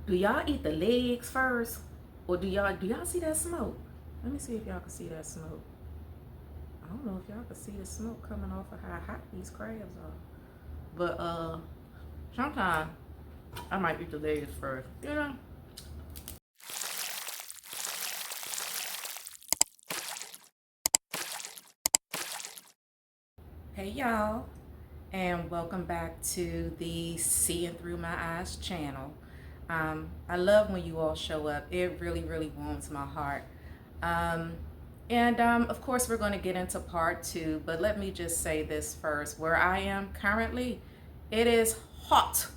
Do y'all eat the legs first? Or do y'all see that smoke? Let me see if y'all can see that smoke. I don't know if y'all can see the smoke coming off of how hot these crabs are. But sometimes I might eat the legs first, you know? Hey y'all, and welcome back to the Seeing Through My Eyes channel. I love when you all show up. It really, really warms my heart. Of course, we're going to get into part two, but let me just say this first. Where I am currently, it is hot.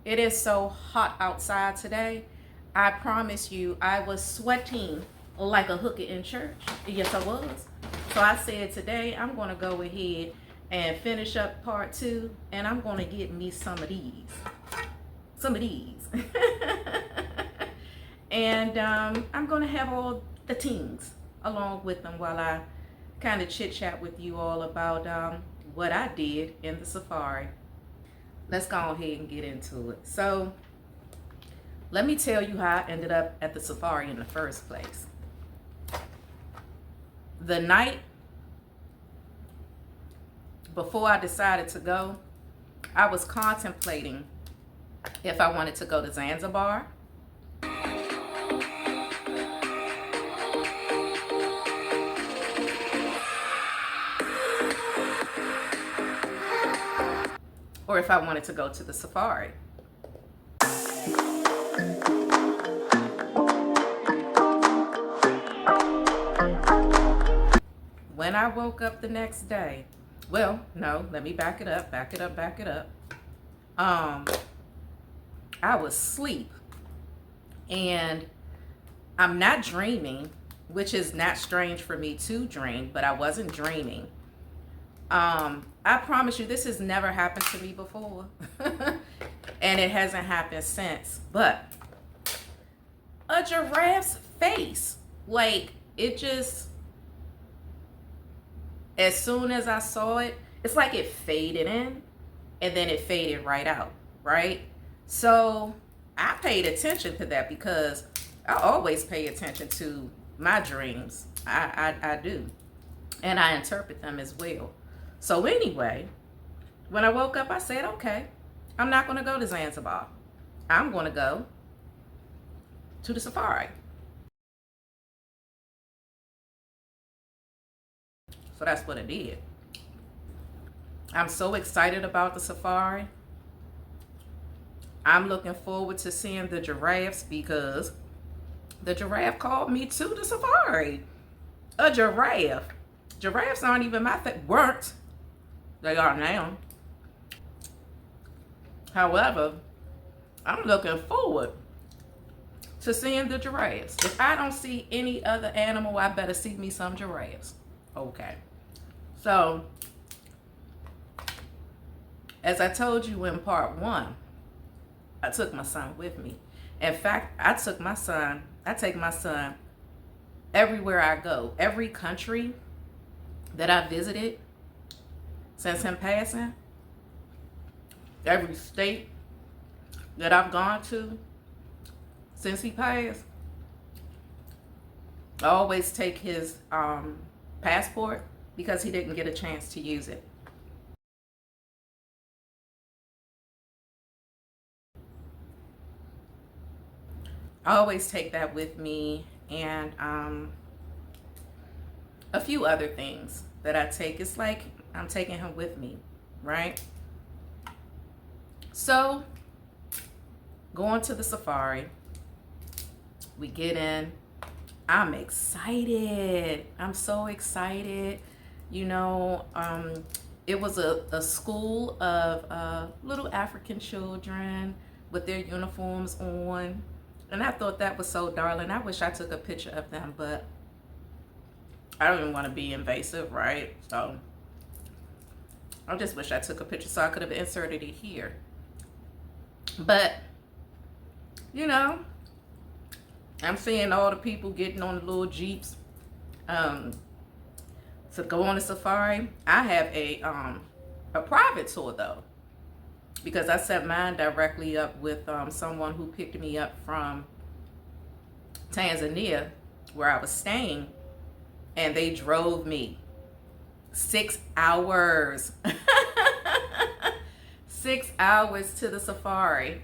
It is so hot outside today. I promise you, I was sweating like a hooker in church. Yes, I was. So I said today, I'm going to go ahead and finish up part two, and I'm going to get me some of these. And I'm going to have all the things along with them while I kind of chit chat with you all about what I did in the safari. Let's go ahead and get into it. So let me tell you how I ended up at the safari in the first place. The night before I decided to go, I was contemplating if I wanted to go to Zanzibar, or if I wanted to go to the safari. When I woke up the next day, well, no, let me back it up. I was asleep, and I'm not dreaming, which is not strange for me to dream, but I wasn't dreaming. I promise you, this has never happened to me before, and it hasn't happened since. But a giraffe's face, like, it just, as soon as I saw it, it's like it faded in and then it faded right out, right? So I paid attention to that because I always pay attention to my dreams. I do. And I interpret them as well. So anyway, when I woke up, I said, okay, I'm not going to go to Zanzibar. I'm going to go to the safari. So that's what I did. I'm so excited about the safari. I'm looking forward to seeing the giraffes because the giraffe called me to the safari. A giraffe. Giraffes aren't even my favorite. Weren't. They are now. However, I'm looking forward to seeing the giraffes. If I don't see any other animal, I better see me some giraffes. Okay. So, as I told you in part one, I took my son with me. In fact, I take my son everywhere I go. Every country that I visited since him passing, every state that I've gone to since he passed, I always take his passport because he didn't get a chance to use it. I always take that with me, and a few other things that I take. It's like I'm taking him with me, right? So, going to the safari, we get in. I'm excited. I'm so excited. You know, it was a school of little African children with their uniforms on. And I thought that was so darling. I wish I took a picture of them, but I don't even want to be invasive, right? So I just wish I took a picture so I could have inserted it here. But, you know, I'm seeing all the people getting on the little Jeeps to go on a safari. I have a private tour, though. because I set mine directly up with someone who picked me up from Tanzania, where I was staying, and they drove me 6 hours. 6 hours to the safari.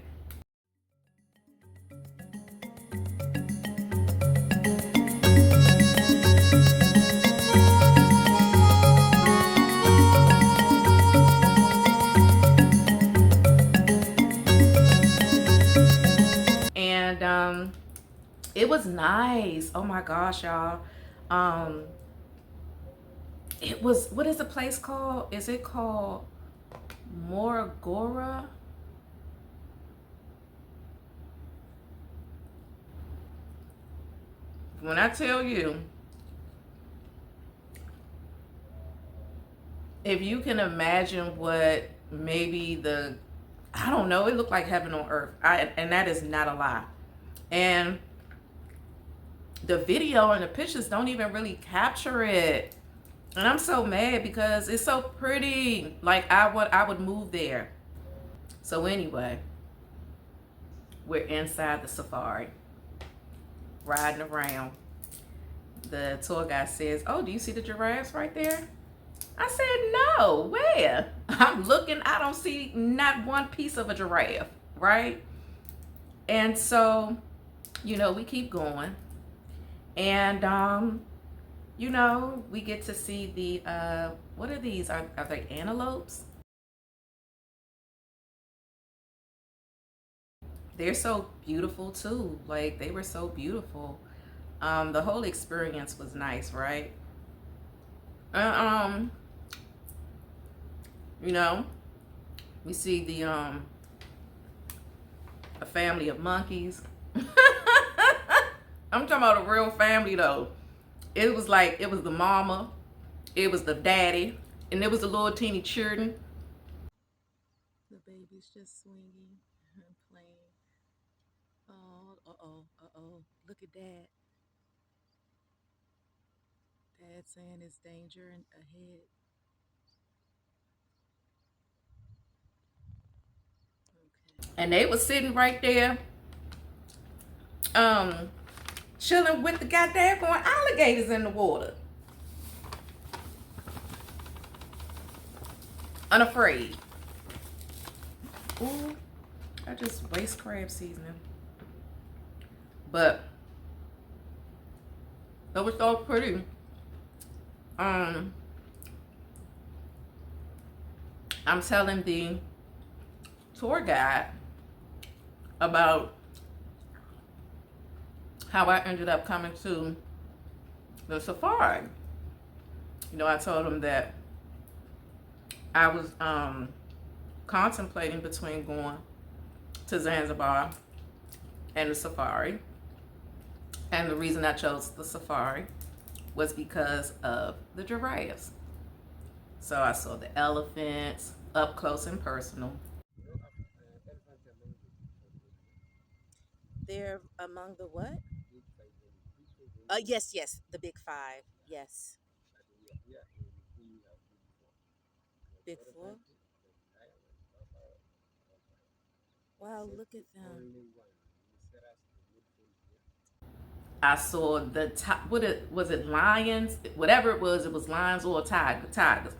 And it was nice. Oh my gosh, y'all. Um, it was, what is the place called? Is it called Moragora? When I tell you, if you can imagine what maybe I don't know, it looked like heaven on earth. And that is not a lie. And the video and the pictures don't even really capture it. And I'm so mad because it's so pretty. Like I would move there. So anyway, we're inside the safari, riding around. The tour guide says, "Oh, do you see the giraffes right there?" I said, "No, where?" I'm looking, I don't see not one piece of a giraffe, right? And so, we keep going. And we get to see the what are these? Are they antelopes? They're so beautiful too. Like, they were so beautiful. The whole experience was nice, right? Uh, um, you know, we see the a family of monkeys. I'm talking about a real family though. It was the mama, it was the daddy, and it was the little teeny children. The baby's just swinging and playing. Oh, uh-oh, uh-oh. Look at dad. Dad saying it's danger ahead. Okay. And they was sitting right there, um, chilling with the goddamn going alligators in the water. Unafraid. Ooh, I just waste crab seasoning. But it was so pretty. I'm telling the tour guide about how I ended up coming to the safari. I told him that I was contemplating between going to Zanzibar and the safari. And the reason I chose the safari was because of the giraffes. So I saw the elephants up close and personal. They're among the what? Yes, yes, the big five. Yes. Big four? Wow, look at them. I saw the top. What it was? It lions? Whatever it was lions or tigers.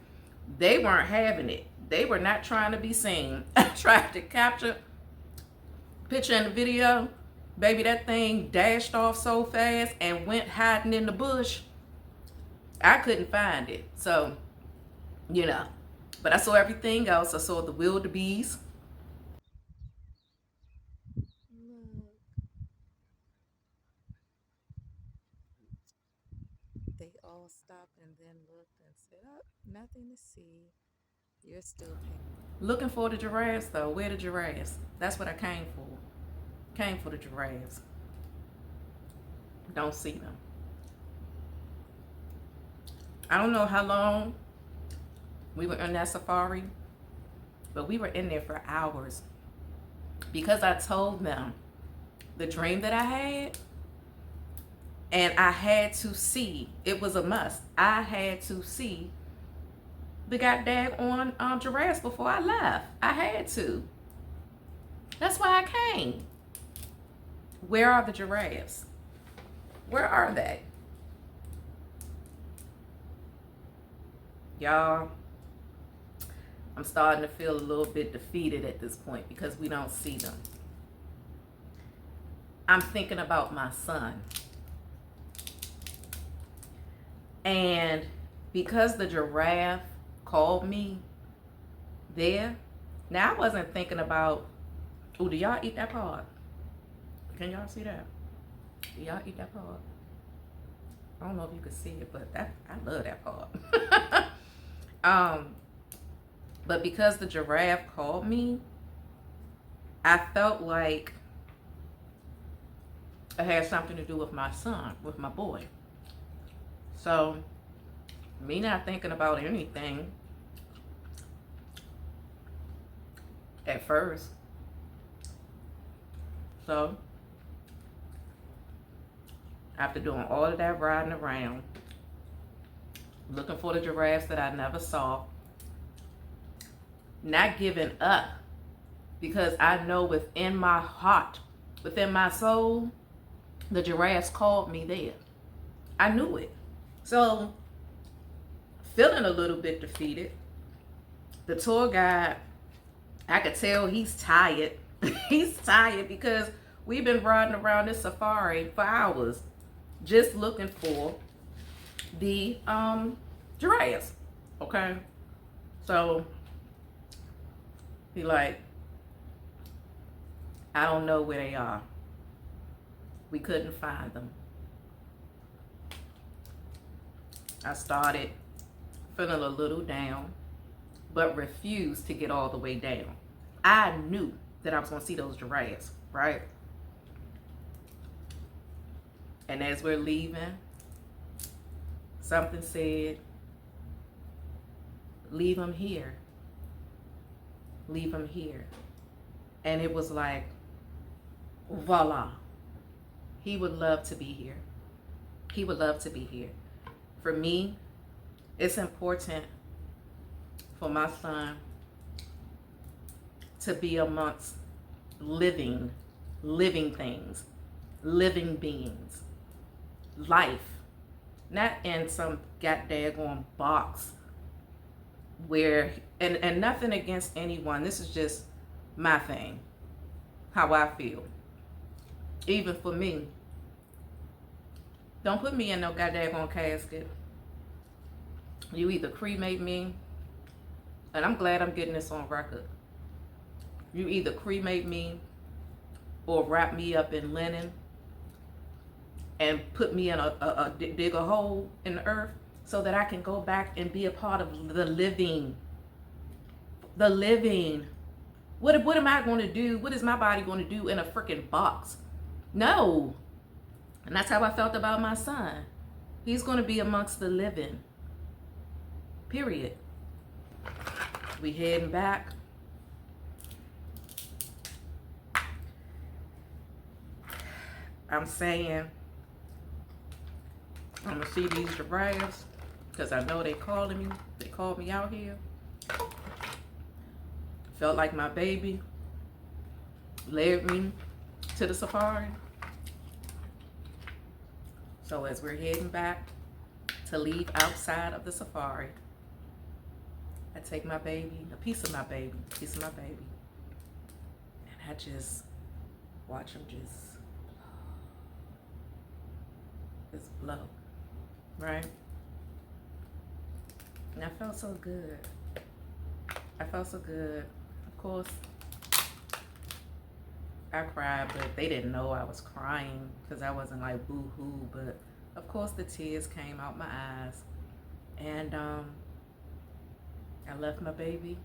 They weren't having it. They were not trying to be seen. I tried to capture picture in the video. Baby, that thing dashed off so fast and went hiding in the bush. I couldn't find it. So, But I saw everything else. I saw the wildebeest. Look, they all stopped and then looked and said, "Oh, nothing to see. You're still paying." Looking for the giraffes though. Where the giraffes? That's what I came for. Came for the giraffes. Don't see them. I don't know how long we were in that safari, but we were in there for hours because I told them the dream that I had, and I had to see. It was a must. I had to see the goddamn giraffes before I left. I had to. That's why I came. Where are the giraffes? Where are they? Y'all, I'm starting to feel a little bit defeated at this point because we don't see them. I'm thinking about my son. And because the giraffe called me there, now I wasn't thinking about, oh, do y'all eat that part? Can y'all see that? Do y'all eat that part? I don't know if you can see it, but I love that part. But because the giraffe called me, I felt like it had something to do with my son, with my boy. So, me not thinking about anything at first. So, after doing all of that riding around, looking for the giraffes that I never saw, not giving up, because I know within my heart, within my soul, the giraffes called me there. I knew it. So, feeling a little bit defeated, the tour guide, I could tell he's tired. He's tired because we've been riding around this safari for hours just looking for the giraffes. Okay? So, he like, I don't know where they are. We couldn't find them. I started feeling a little down, but refused to get all the way down. I knew that I was going to see those giraffes, right? And as we're leaving, something said, leave them here. Leave them here. And it was like, voila. He would love to be here. He would love to be here. For me, it's important for my son to be amongst living things, living beings, life, not in some goddamn box where, and nothing against anyone, this is just my thing, how I feel. Even for me, don't put me in no goddamn casket. You either cremate me, and I'm glad I'm getting this on record. You either cremate me or wrap me up in linen and put me in dig a hole in the earth so that I can go back and be a part of the living. The living. What am I going to do? What is my body going to do in a freaking box? No. And that's how I felt about my son. He's going to be amongst the living. Period. We heading back. I'm saying I'm going to see these giraffes because I know they calling me. They called me out here. Felt like my baby led me to the safari. So as we're heading back to leave outside of the safari, I take my baby, a piece of my baby, and I just watch him just blow, right? And I felt so good. I felt so good. Of course, I cried, but they didn't know I was crying because I wasn't like boo-hoo. But of course, the tears came out my eyes, and I left my baby,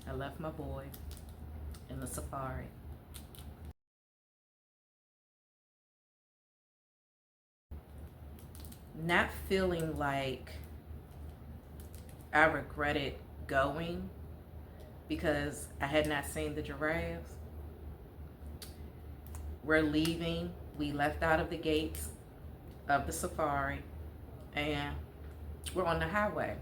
I left my boy in the safari. Not feeling like I regretted going because I had not seen the giraffes. We're leaving. We left out of the gates of the safari and we're on the highway.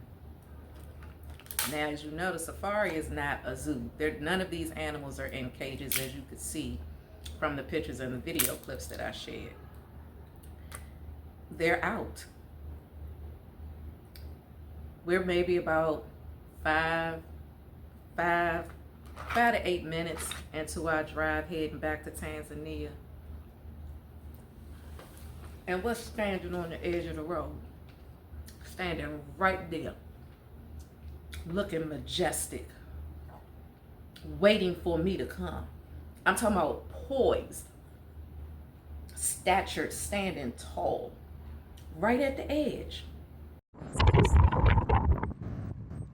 Now, as you know, the safari is not a zoo. None of these animals are in cages, as you could see from the pictures and the video clips that I shared. They're out. We're maybe about five to 8 minutes into our drive heading back to Tanzania. And what's standing on the edge of the road? Standing right there, looking majestic, waiting for me to come. I'm talking about poised, statured, standing tall, right at the edge.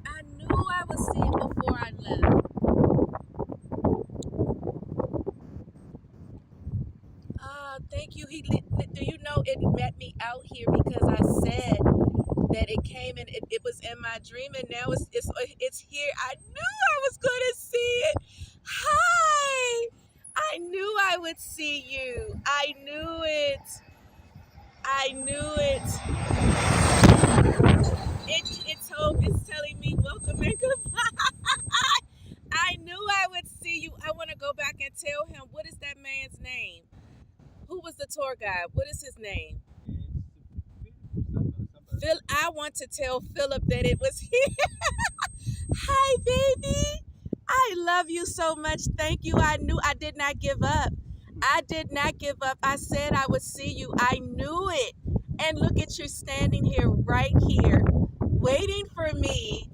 I knew I would see it before I left. Thank you. Do you know it met me out here because I said that it came and it was in my dream, and now it's here. I knew I was gonna see it. Hi. I knew I would see you. I knew it. I knew it. It's telling me welcome and goodbye. I knew I would see you. I want to go back and tell him, what is that man's name? Who was the tour guide? What is his name? Phil. I want to tell Philip that it was here. Hi, baby. I love you so much. Thank you. I knew I did not give up. I did not give up. I said I would see you. I knew it. And look at you standing here, right here, waiting for me.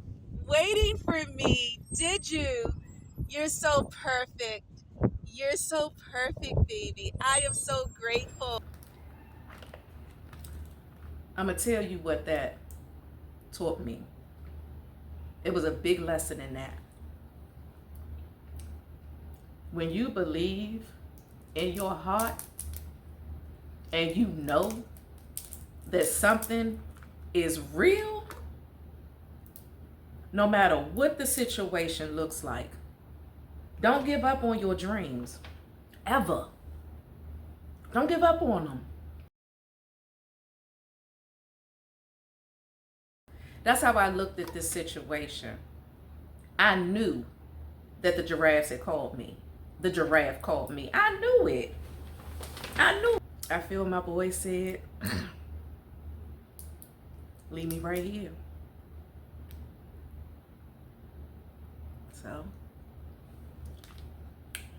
Waiting for me. Did you? You're so perfect. You're so perfect, baby. I am so grateful. I'm going to tell you what that taught me. It was a big lesson in that. When you believe in your heart and you know that something is real, no matter what the situation looks like, don't give up on your dreams, ever. Don't give up on them. That's how I looked at this situation. I knew that the giraffes had called me. The giraffe called me. I knew it. I knew. I feel my boy said, leave me right here. So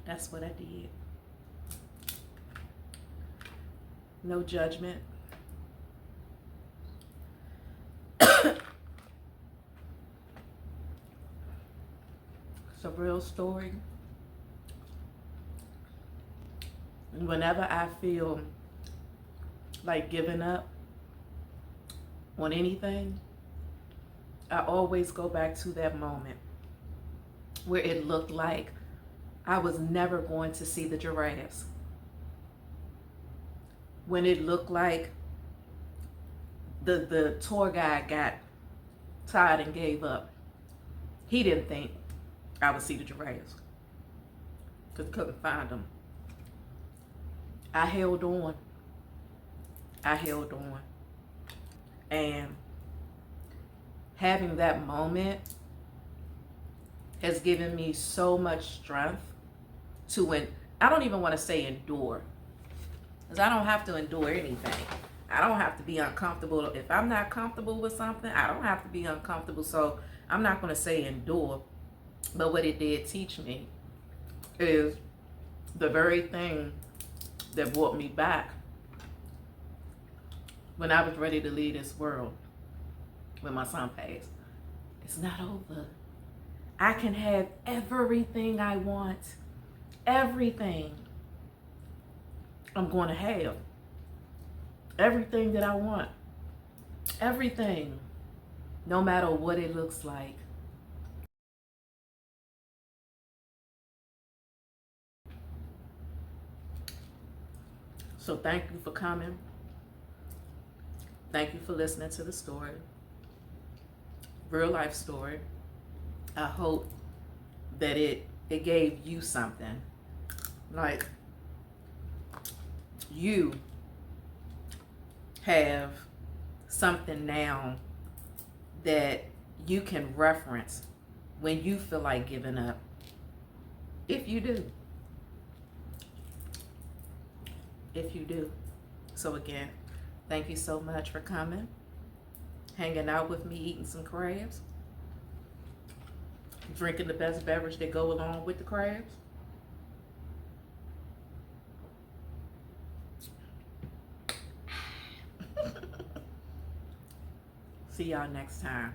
that's what I did. No judgment. It's a real story. Whenever I feel like giving up on anything, I always go back to that moment where it looked like I was never going to see the giraffes. When it looked like the tour guide got tired and gave up. He didn't think I would see the giraffes because couldn't find them. I held on. I held on. And having that moment has given me so much strength to, I don't even want to say endure, because I don't have to endure anything. I don't have to be uncomfortable. If I'm not comfortable with something, I don't have to be uncomfortable. So I'm not going to say endure. But what it did teach me is the very thing that brought me back when I was ready to leave this world when my son passed. It's not over. I can have everything I want. Everything I'm going to have. Everything that I want. Everything. No matter what it looks like. So thank you for coming. Thank you for listening to the story. Real life story. I hope that it gave you something. Like, you have something now that you can reference when you feel like giving up, if you do. If you do. So again, thank you so much for coming, hanging out with me, eating some crabs, drinking the best beverage that go along with the crabs. See y'all next time.